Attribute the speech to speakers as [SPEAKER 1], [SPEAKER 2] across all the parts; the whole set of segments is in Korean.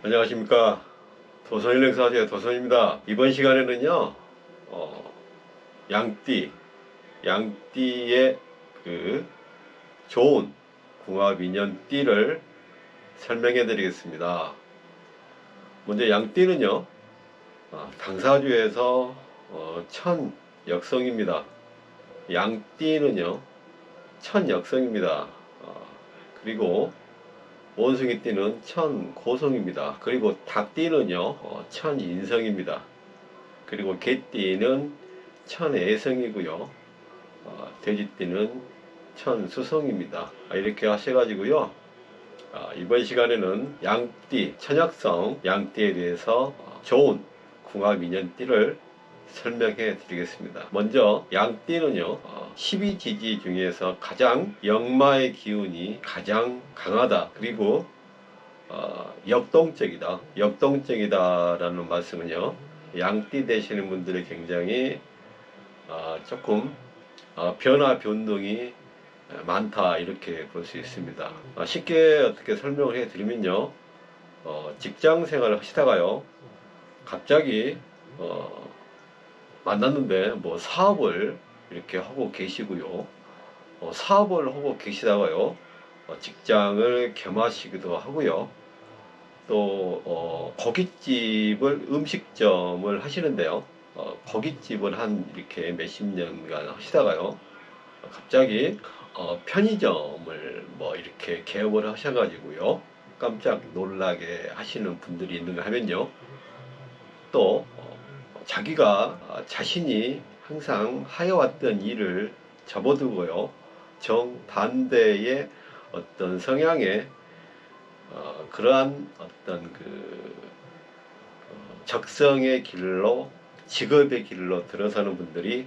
[SPEAKER 1] 안녕하십니까. 도선일행사의 도선입니다. 이번 시간에는요, 양띠, 양띠의 그 좋은 궁합인연띠를 설명해 드리겠습니다. 먼저 양띠는요, 당사주에서 천역성입니다. 양띠는요, 천역성입니다. 그리고 원숭이띠는 천고성입니다. 그리고 닭띠는요, 천인성입니다. 그리고 개띠는 천애성이고요. 돼지띠는 천수성입니다. 이렇게 하셔가지고요. 이번 시간에는 양띠, 천역성 양띠에 대해서 좋은 궁합인연띠를 설명해 드리겠습니다. 먼저 양띠는요, 12지지 중에서 가장 역마의 기운이 가장 강하다. 그리고 역동적이다. 역동적이다라는 말씀은요, 양띠 되시는 분들이 굉장히 조금 변화 변동이 많다, 이렇게 볼 수 있습니다. 쉽게 어떻게 설명을 해 드리면요, 직장 생활을 하시다가요, 갑자기 만났는데 뭐 사업을 이렇게 하고 계시고요, 사업을 하고 계시다가요, 직장을 겸하시기도 하고요, 또 고깃집을, 음식점을 하시는데요, 고깃집을 한 이렇게 몇십 년간 하시다가요, 갑자기 편의점을 뭐 이렇게 개업을 하셔가지고요, 깜짝 놀라게 하시는 분들이 있는가 하면요, 또 자기가 자신이 항상 하여왔던 일을 접어두고요, 정반대의 어떤 성향의 그러한 어떤 그 적성의 길로, 직업의 길로 들어서는 분들이,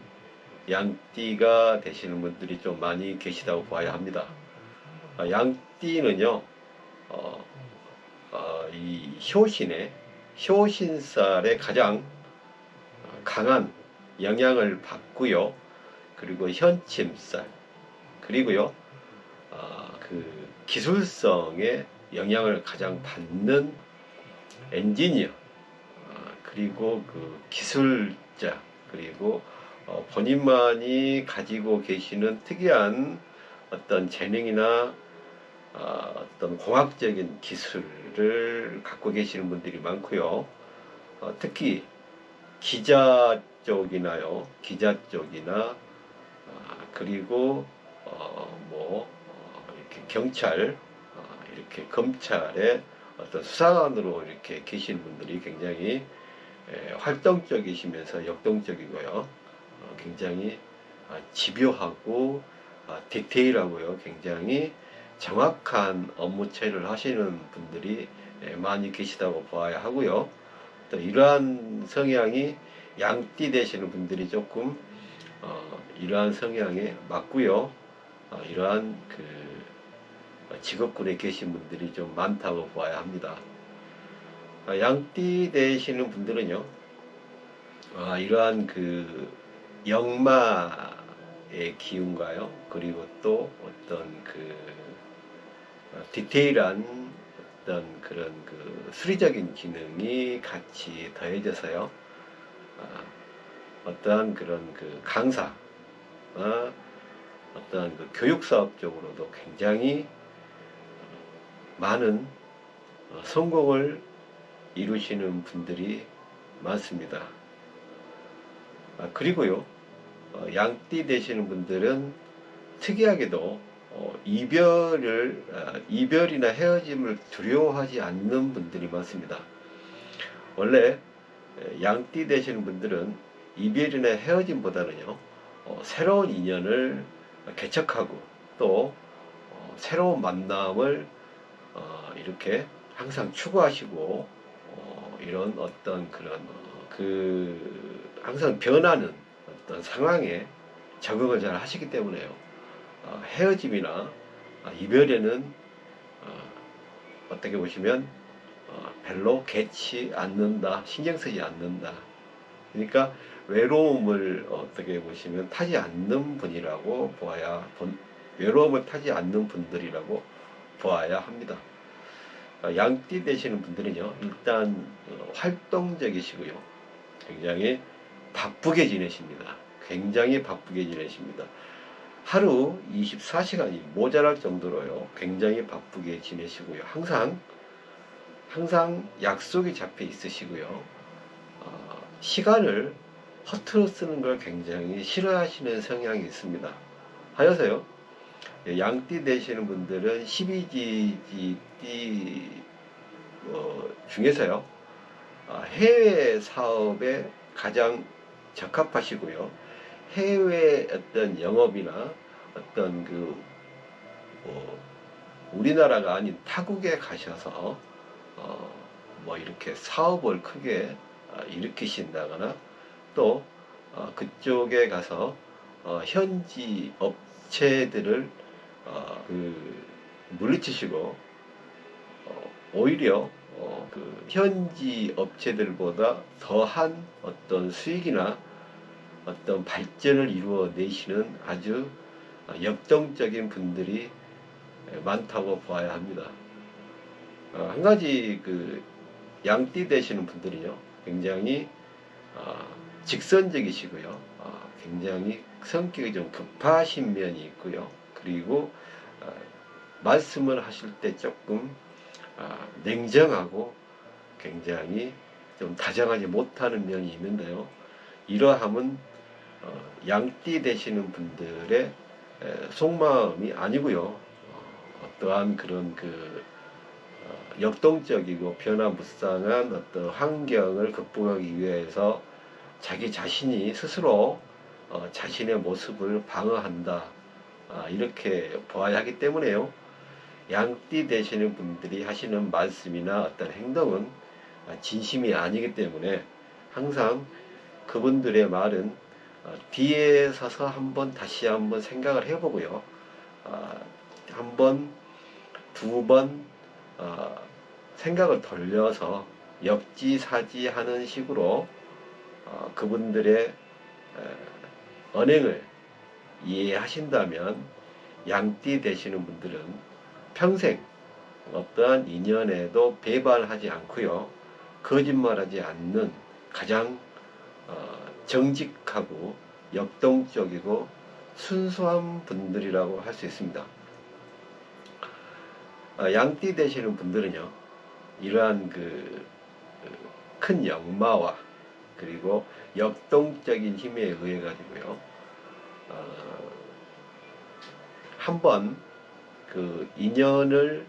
[SPEAKER 1] 양띠가 되시는 분들이 좀 많이 계시다고 봐야 합니다. 양띠는요, 이 효신살에 가장 강한 영향을 받고요, 그리고 현침살, 그리고요, 그 기술성에 영향을 가장 받는 엔지니어, 그리고 그 기술자, 그리고 본인만이 가지고 계시는 특이한 어떤 재능이나 어떤 공학적인 기술을 갖고 계시는 분들이 많고요. 특히 기자 쪽이나 그리고 이렇게 경찰, 이렇게 검찰의 어떤 수사관으로 이렇게 계신 분들이 굉장히 활동적이시면서 역동적이고요, 굉장히 집요하고 디테일하고요, 굉장히 정확한 업무 처리를 하시는 분들이 많이 계시다고 봐야 하고요. 또 이러한 성향이 양띠 되시는 분들이 조금 이러한 성향에 맞고요, 이러한 그 직업군에 계신 분들이 좀 많다고 봐야 합니다. 양띠 되시는 분들은요, 이러한 그 역마의 기운가요, 그리고 또 어떤 그 디테일한 어떤 그런 그 수리적인 기능이 같이 더해져서요, 어떠한 그런 그 강사, 어떠한 그 교육사업 쪽으로도 굉장히 많은 성공을 이루시는 분들이 많습니다. 그리고요, 양띠 되시는 분들은 특이하게도 이별이나 헤어짐을 두려워하지 않는 분들이 많습니다. 원래 양띠 되시는 분들은 이별이나 헤어짐보다는요, 새로운 인연을 개척하고 또 새로운 만남을 이렇게 항상 추구하시고, 이런 어떤 그런 항상 변하는 어떤 상황에 적응을 잘 하시기 때문에요, 헤어짐이나 이별에는 어떻게 보시면 별로 개치 않는다, 신경 쓰지 않는다. 그러니까 외로움을 어떻게 보시면 타지 않는 분이라고 외로움을 타지 않는 분들이라고 보아야 합니다. 양띠 되시는 분들은요, 일단 활동적이시고요, 굉장히 바쁘게 지내십니다. 굉장히 바쁘게 지내십니다. 하루 24시간이 모자랄 정도로요, 굉장히 바쁘게 지내시고요, 항상 약속이 잡혀 있으시고요, 시간을 허투루 쓰는 걸 굉장히 싫어하시는 성향이 있습니다. 하여서요, 양띠 되시는 분들은 12지지 중에서요, 해외 사업에 가장 적합하시고요, 해외 어떤 영업이나 어떤 우리나라가 아닌 타국에 가셔서 뭐 이렇게 사업을 크게 일으키신다거나, 또 그쪽에 가서 현지 업체들을 물리치시고, 오히려 현지 업체들보다 더한 어떤 수익이나 어떤 발전을 이루어내시는 아주 역동적인 분들이 많다고 보아야 합니다. 한 가지 양띠 되시는 분들이요, 굉장히 직선적이시고요, 굉장히 성격이 좀 급하신 면이 있고요, 그리고 말씀을 하실 때 조금 냉정하고 굉장히 좀 다정하지 못하는 면이 있는데요, 이러함은 양띠 되시는 분들의 속마음이 아니고요, 어떠한 그런 역동적이고 변화무쌍한 어떤 환경을 극복하기 위해서 자기 자신이 스스로 자신의 모습을 방어한다, 이렇게 보아야 하기 때문에요, 양띠 되시는 분들이 하시는 말씀이나 어떤 행동은 진심이 아니기 때문에 항상 그분들의 말은 뒤에 서서 다시 한번 생각을 해보고요, 한 번, 두 번 생각을 돌려서 역지사지 하는 식으로 그분들의 언행을 이해하신다면 양띠 되시는 분들은 평생 어떠한 인연에도 배반하지 않고요, 거짓말하지 않는 가장 정직하고 역동적이고 순수한 분들이라고 할 수 있습니다. 양띠 되시는 분들은요, 이러한 큰 역마와 그리고 역동적인 힘에 의해 가지고요, 한번 인연을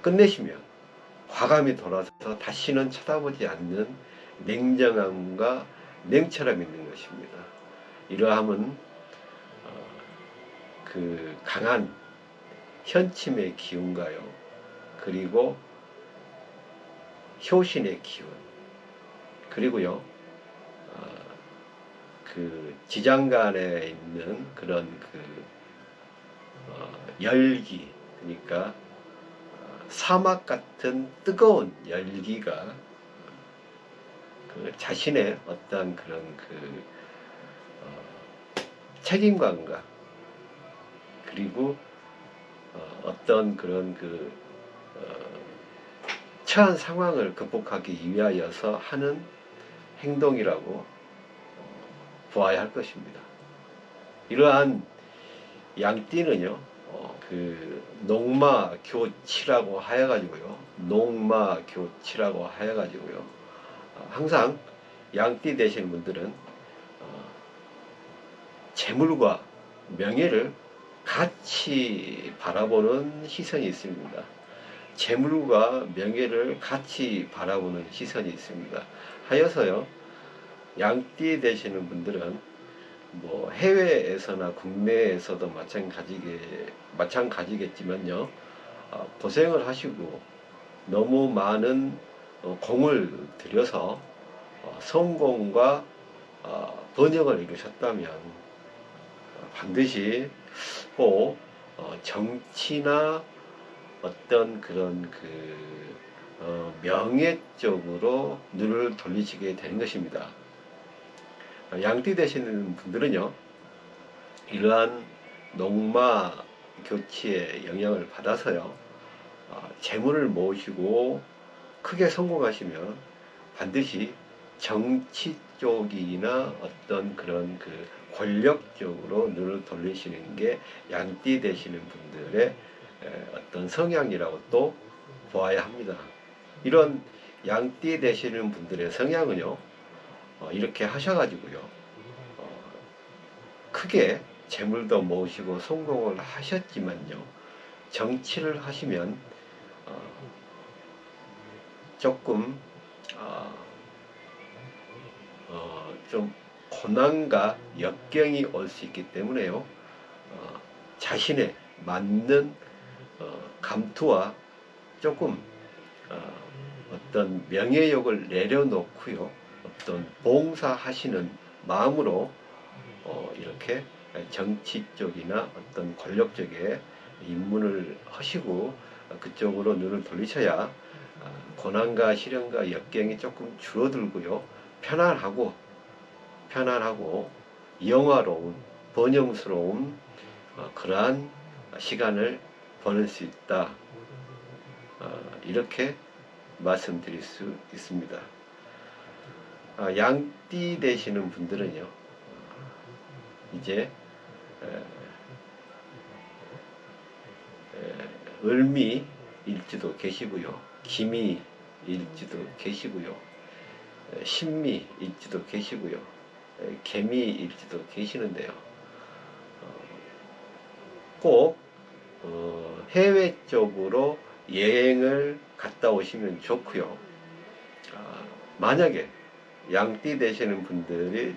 [SPEAKER 1] 끝내시면 과감히 돌아서 다시는 쳐다보지 않는 냉정함과 냉철함이 있는 것입니다. 이러함은 강한 현침의 기운가요, 그리고 효신의 기운, 그리고요 지장간에 있는 그런 열기, 그러니까 사막 같은 뜨거운 열기가 자신의 어떤 그런 책임감과, 그리고 어떤 그런 처한 상황을 극복하기 위하여서 하는 행동이라고 보아야 할 것입니다. 이러한 양띠는요, 농마교치라고 하여가지고요, 항상 양띠 되시는 분들은 재물과 명예를 같이 바라보는 시선이 있습니다. 재물과 명예를 같이 바라보는 시선이 있습니다. 하여서요, 양띠 되시는 분들은 뭐 해외에서나 국내에서도 마찬가지겠지만요, 고생을 하시고 너무 많은 공을 들여서 성공과 번영을 이루셨다면 반드시 꼭 정치나 어떤 그런 명예 쪽으로 눈을 돌리시게 되는 것입니다. 양띠 되시는 분들은요, 이러한 농마 교치의 영향을 받아서요, 재물을 모으시고 크게 성공하시면 반드시 정치 쪽이나 어떤 그런 그 권력 쪽으로 눈을 돌리시는 게 양띠 되시는 분들의 어떤 성향이라고 또 보아야 합니다. 이런 양띠 되시는 분들의 성향은요, 이렇게 하셔가지고요, 크게 재물도 모으시고 성공을 하셨지만요, 정치를 하시면 조금 좀 고난과 역경이 올 수 있기 때문에요, 자신의 맞는 감투와 조금 어떤 명예욕을 내려놓고요, 어떤 봉사하시는 마음으로 이렇게 정치 쪽이나 어떤 권력 쪽에 입문을 하시고 그쪽으로 눈을 돌리셔야 고난과 시련과 역경이 조금 줄어들고요, 편안하고 영화로운 번영스러운 그러한 시간을 보낼 수 있다, 이렇게 말씀드릴 수 있습니다. 양띠 되시는 분들은요, 이제 을미일지도 계시고요, 기미일지도 계시고요, 신미일지도 계시고요, 개미일지도 계시는데요, 꼭 해외 쪽으로 여행을 갔다 오시면 좋고요. 만약에 양띠 되시는 분들의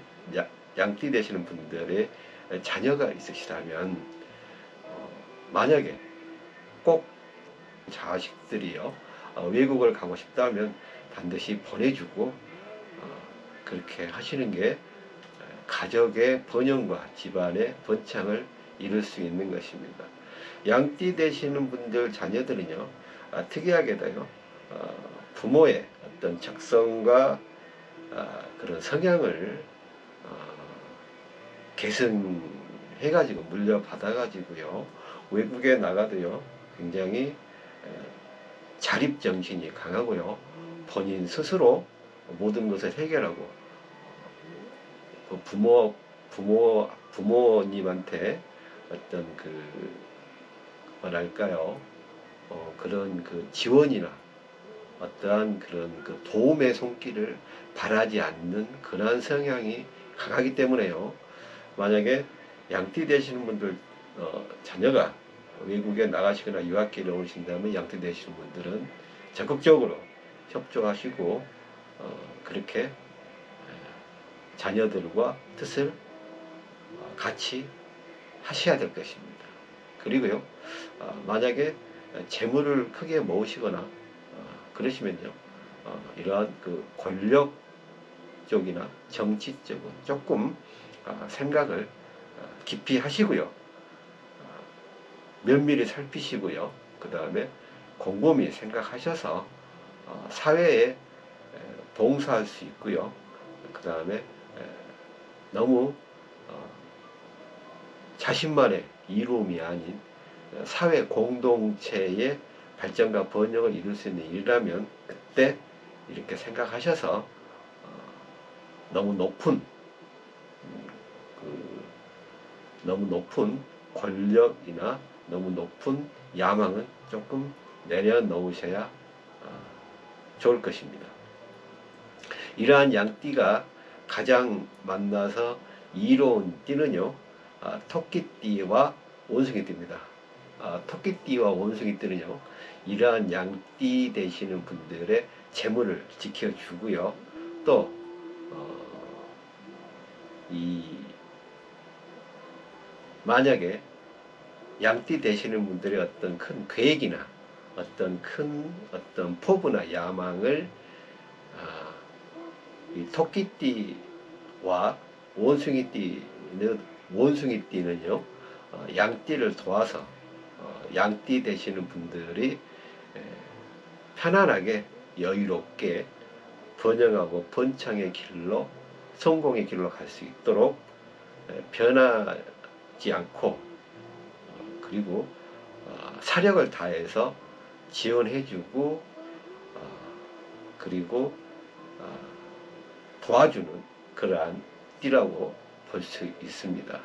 [SPEAKER 1] 자녀가 있으시다면, 만약에 꼭 자식들이요, 외국을 가고 싶다면 반드시 보내주고 그렇게 하시는 게 가족의 번영과 집안의 번창을 이룰 수 있는 것입니다. 양띠 되시는 분들 자녀들은요, 특이하게도요, 부모의 어떤 적성과 그런 성향을 계승해가지고 물려받아가지고요, 외국에 나가도요, 굉장히 자립정신이 강하고요, 본인 스스로 모든 것을 해결하고 부모님한테 어떤 뭐랄까요, 그런 지원이나 어떠한 그런 도움의 손길을 바라지 않는 그러한 성향이 강하기 때문에요, 만약에 양띠 되시는 분들 자녀가 외국에 나가시거나 유학길에 오신다면 양띠 되시는 분들은 적극적으로 협조하시고 그렇게 자녀들과 뜻을 같이 하셔야 될 것입니다. 그리고요, 만약에 재물을 크게 모으시거나 그러시면요, 이러한 권력 쪽이나 정치 쪽은 조금 생각을 깊이 하시고요, 면밀히 살피시고요, 그 다음에 곰곰이 생각하셔서 사회에 봉사할 수 있고요, 그 다음에 너무 자신만의 이루음이 아닌 사회 공동체의 발전과 번영을 이룰 수 있는 일이라면 그때 이렇게 생각하셔서 너무 높은 권력이나 너무 높은 야망은 조금 내려놓으셔야 좋을 것입니다. 이러한 양띠가 가장 만나서 이로운 띠는요, 토끼띠와 원숭이띠입니다. 토끼띠와 원숭이띠는요, 이러한 양띠 되시는 분들의 재물을 지켜주고요, 또 만약에 양띠 되시는 분들의 어떤 큰 계획이나 어떤 큰 포부나 야망을 이 토끼띠와 원숭이띠는요, 양띠를 도와서 양띠 되시는 분들이 편안하게 여유롭게 번영하고 번창의 길로, 성공의 길로 갈 수 있도록 변하지 않고, 그리고 사력을 다해서 지원해주고 그리고 도와주는 그러한 띠라고 볼 수 있습니다.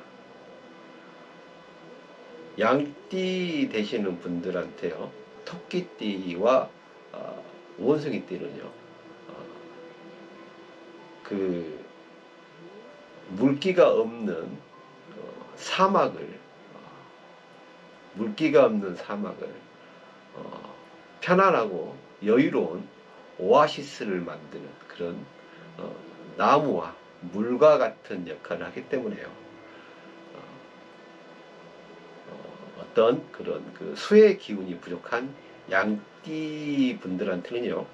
[SPEAKER 1] 양띠 되시는 분들한테요, 토끼띠와 원숭이띠는요, 그 물기가 없는 사막을 편안하고 여유로운 오아시스를 만드는 그런 나무와 물과 같은 역할을 하기 때문에요. 어떤 그런 그 수의 기운이 부족한 양띠 분들한테는요,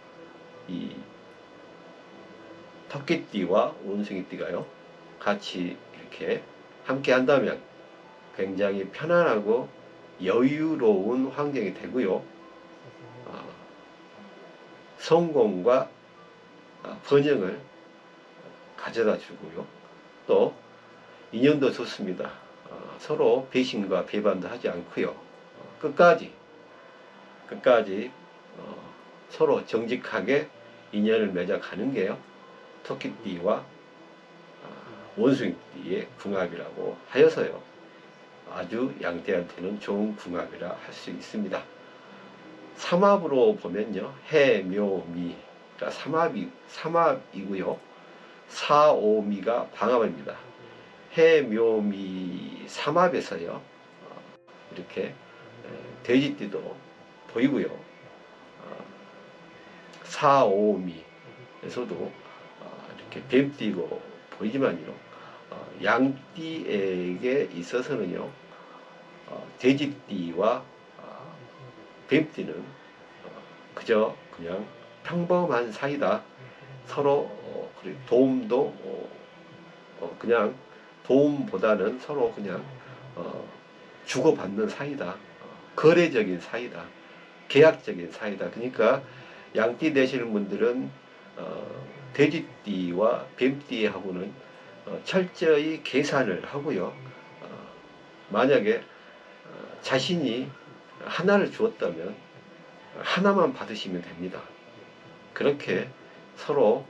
[SPEAKER 1] 이 토끼띠와 원숭이띠가요, 같이 이렇게 함께 한다면 굉장히 편안하고 여유로운 환경이 되고요. 성공과 번영을 가져다 주고요. 또 인연도 좋습니다. 서로 배신과 배반도 하지 않고요. 끝까지 서로 정직하게 인연을 맺어가는 게요, 토끼띠와 원숭이띠의 궁합이라고 하여서요, 아주 양띠한테는 좋은 궁합이라 할 수 있습니다. 삼합으로 보면요, 해묘미가 삼합이고요, 사오미가 방합입니다. 해묘미 삼합에서요, 이렇게 돼지띠도 보이고요, 사오미에서도 이렇게 뱀띠고 보이지만요, 양띠에게 있어서는요, 돼지띠와 뱀띠는 그저 그냥 평범한 사이다. 서로 도움도 그냥 도움보다는 서로 그냥 주고받는 사이다. 거래적인 사이다. 계약적인 사이다. 그러니까 양띠 되시는 분들은 돼지띠와 뱀띠하고는 철저히 계산을 하고요. 만약에 자신이 하나를 주었다면 하나만 받으시면 됩니다. 그렇게 서로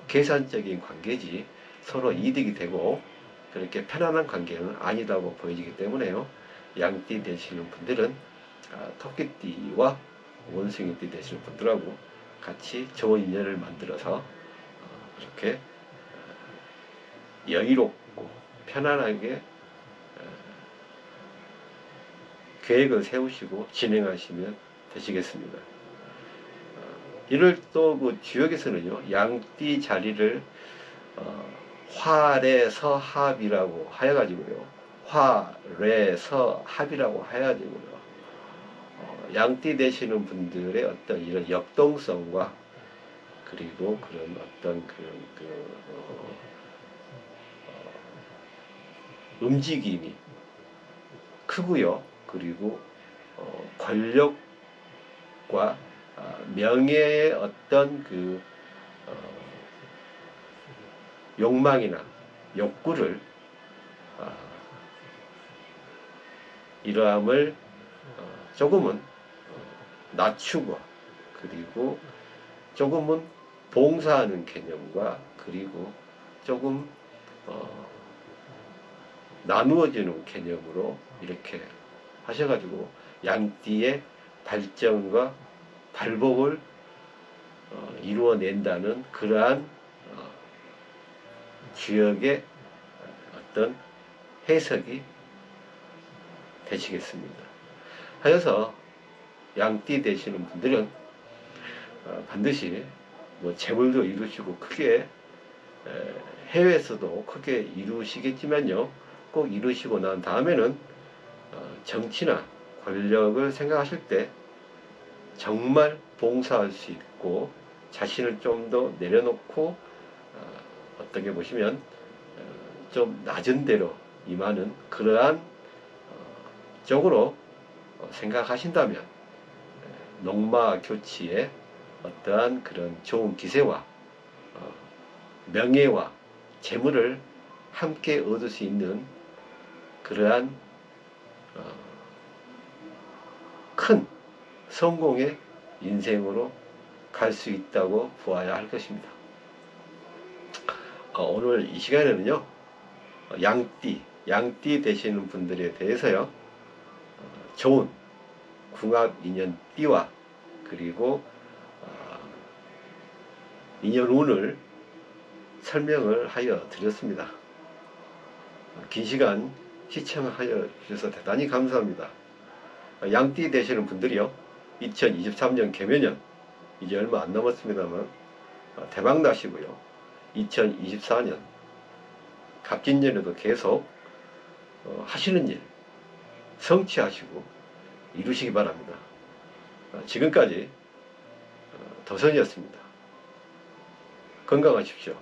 [SPEAKER 1] 계산적인 관계지 서로 이득이 되고 그렇게 편안한 관계는 아니다고 보여지기 때문에요, 양띠 되시는 분들은 토끼띠와 원숭이띠 되시는 분들하고 같이 좋은 인연을 만들어서 이렇게 여유롭고 편안하게 계획을 세우시고 진행하시면 되시겠습니다. 이를 또 그 지역에서는요, 양띠 자리를 화래서합이라고 하여가지고요, 화래서합이라고 해가지고요, 양띠 되시는 분들의 어떤 이런 역동성과 그리고 그런 어떤 움직임이 크고요. 그리고 권력과 명예의 어떤 욕망이나 욕구를 이러함을 조금은 낮추고 그리고 조금은 봉사하는 개념과 그리고 조금 나누어지는 개념으로 이렇게 하셔가지고 양띠의 발전과 발복을 이루어낸다는 그러한 지역의 어떤 해석이 되시겠습니다. 하여서 양띠 되시는 분들은 반드시 뭐 재물도 이루시고 크게 해외에서도 크게 이루시겠지만요, 꼭 이루시고 난 다음에는 정치나 권력을 생각하실 때 정말 봉사할 수 있고 자신을 좀 더 내려놓고 어떻게 보시면 좀 낮은 데로 임하는 그러한 쪽으로 생각하신다면 농마교치의 어떠한 그런 좋은 기세와 명예와 재물을 함께 얻을 수 있는 그러한 큰 성공의 인생으로 갈 수 있다고 보아야 할 것입니다. 오늘 이 시간에는요, 양띠 되시는 분들에 대해서요, 좋은 궁합 인연 띠와 그리고 인연운을 설명을 하여 드렸습니다. 긴 시간 시청하여 주셔서 대단히 감사합니다. 양띠 되시는 분들이요, 2023년 개묘년 이제 얼마 안 남았습니다만 대박 나시고요, 2024년 갑진년에도 계속 하시는 일 성취하시고 이루시기 바랍니다. 지금까지 더선이었습니다. 건강하십시오.